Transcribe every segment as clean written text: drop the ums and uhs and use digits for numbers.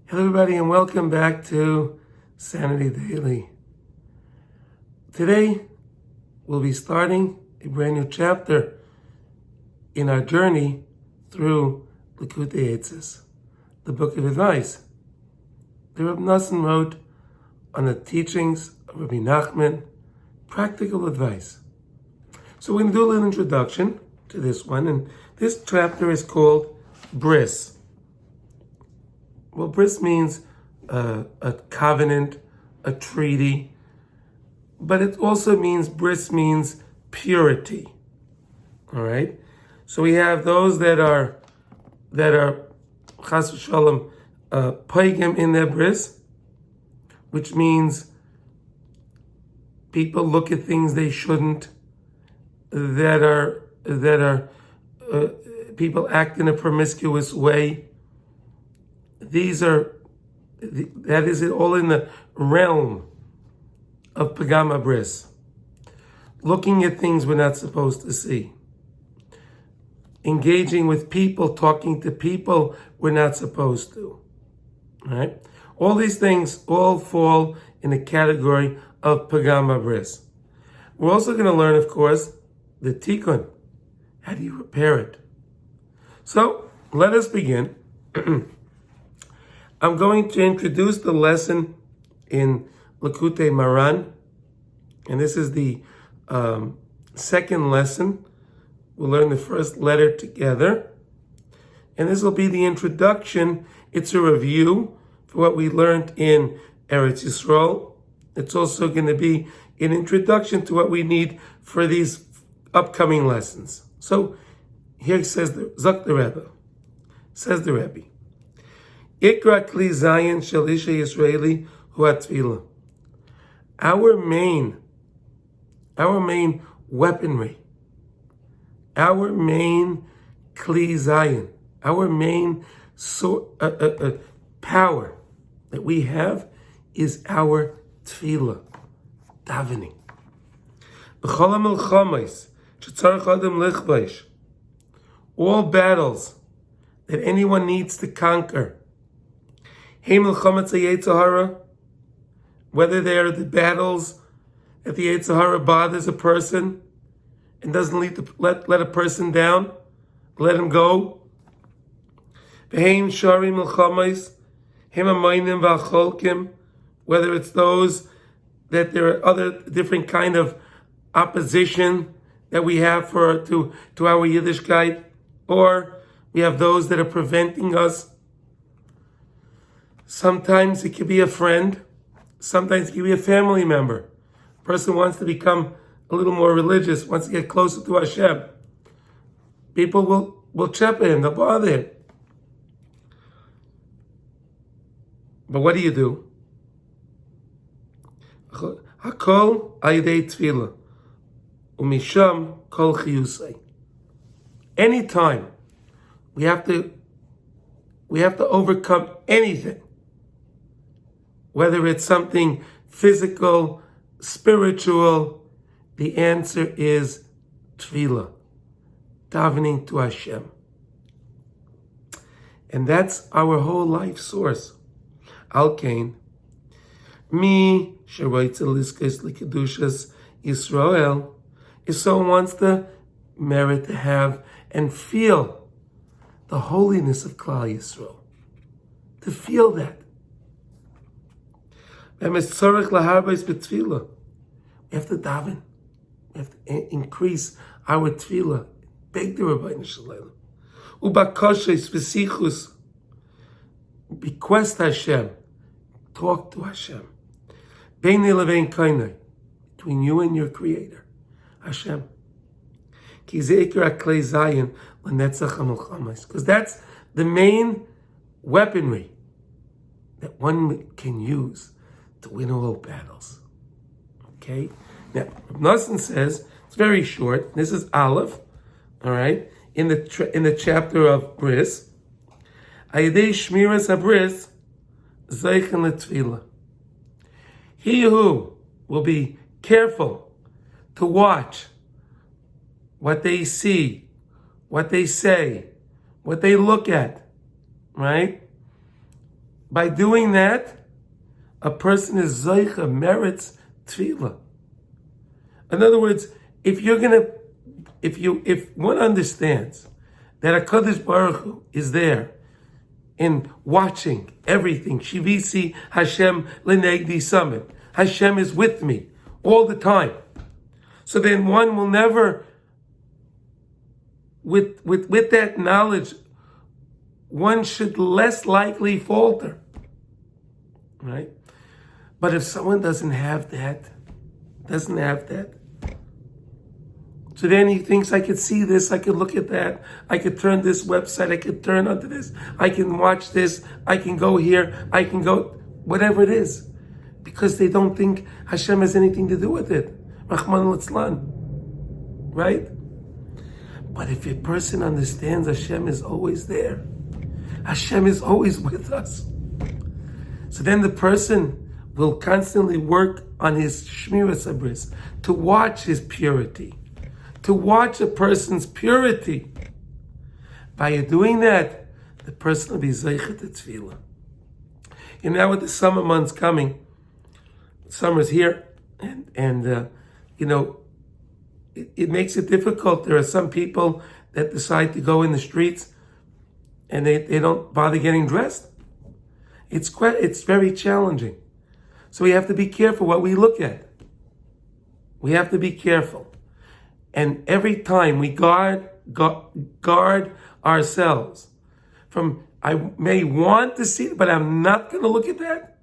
Hello everybody and welcome back to Sanity Daily. Today we'll be starting a brand new chapter in our journey through Likutei Eitzos, the Book of Advice. The Rebbe Nachman wrote on the teachings of Rebbe Nachman, practical advice. So we're going to do a little introduction to this one, and this chapter is called Bris. Well, Bris means a covenant, a treaty, but it also means, Bris means purity. All right? So we have those that are chas v'shalom, paigim in their Bris, which means people look at things they shouldn't, that are people act in a promiscuous way. That is all in the realm of Pagama Bris. Looking at things we're not supposed to see. Engaging with people, talking to people we're not supposed to. All right? All these things all fall in the category of Pagama Bris. We're also going to learn, of course, the tikkun. How do you repair it? So, let us begin. I'm going to introduce the lesson in Likutei Maran, and this is the second lesson. We'll learn the first letter together, and this will be the introduction. It's a review for what we learned in Eretz Yisrael. It's also going to be an introduction to what we need for these upcoming lessons. So here says the Rebbe, says the Rebbe, Ikra Kli Zayin Shel Isha Yisraeli Hu HaTefillah. Our main weaponry, our main Kli Zayin, our main power that we have is our Tefillah, davening. B'chol HaMilchamos shetzarich adam lichveish. All battles that anyone needs to conquer, whether they are the battles that the Yetzer Hara bothers a person and doesn't let a person down, let him go. Whether it's those that there are other different kind of opposition that we have to our Yiddishkeit, or we have those that are preventing us. Sometimes it could be a friend. Sometimes it could be a family member. A person wants to become a little more religious, wants to get closer to Hashem. People will chepe him, they'll bother him. But what do? Hakol ayidei tefillah, umisham kol chiyusay. Anytime we have to overcome anything, whether it's something physical, spiritual, the answer is tefillah, davening to Hashem. And that's our whole life source. Al kain, mi sheroitze liskes likedushas Yisrael, if someone wants to merit to have and feel the holiness of Klal Yisrael, to feel that. We have to daven. We have to increase our tefillah. Beg the Rabbeinu Shalom. Ubakoshes v'sichus. Bequest Hashem. Talk to Hashem. Beini levein kainai. Between you and your Creator, Hashem. Because that's the main weaponry that one can use to win all battles. Okay? Now, Nachman says, it's very short. This is Aleph, all right? In the chapter of Bris, Ayidei Shmiras HaBris, Zeichen LeTefillah. He who will be careful to watch what they see, what they say, what they look at, right? By doing that, a person is Zoicha, merits tefillah. In other words, if one understands that HaKadosh Baruch Hu is there in watching everything, Shivisi Hashem Lenegdi Summit, Hashem is with me all the time. So then one will never, with that knowledge, one should less likely falter, right? But if someone doesn't have that, so then he thinks, I could see this, I could look at that, I could turn this website, I could turn onto this, I can watch this, I can go here, I can go, whatever it is. Because they don't think Hashem has anything to do with it. Nachman litzlan, right? But if a person understands Hashem is always there, Hashem is always with us, so then the person will constantly work on his shmiras habris, to watch his purity, to watch a person's purity. By doing that, the person will be zeichet to tefillah. And now with the summer months coming, summer's here, and it makes it difficult. There are some people that decide to go in the streets and they don't bother getting dressed. It's very challenging. So we have to be careful what we look at. We have to be careful. And every time we guard ourselves from, I may want to see it, but I'm not going to look at that.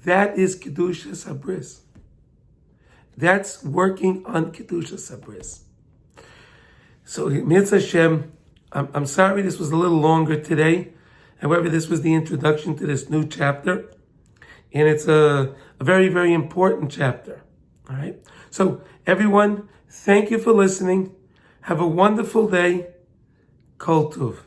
That is Kedushas HaBris. That's working on Kedushas HaBris. So, Mitzvah Hashem, I'm sorry this was a little longer today. However, this was the introduction to this new chapter. And it's a very, very important chapter. All right? So, everyone, thank you for listening. Have a wonderful day. Kol Tuv.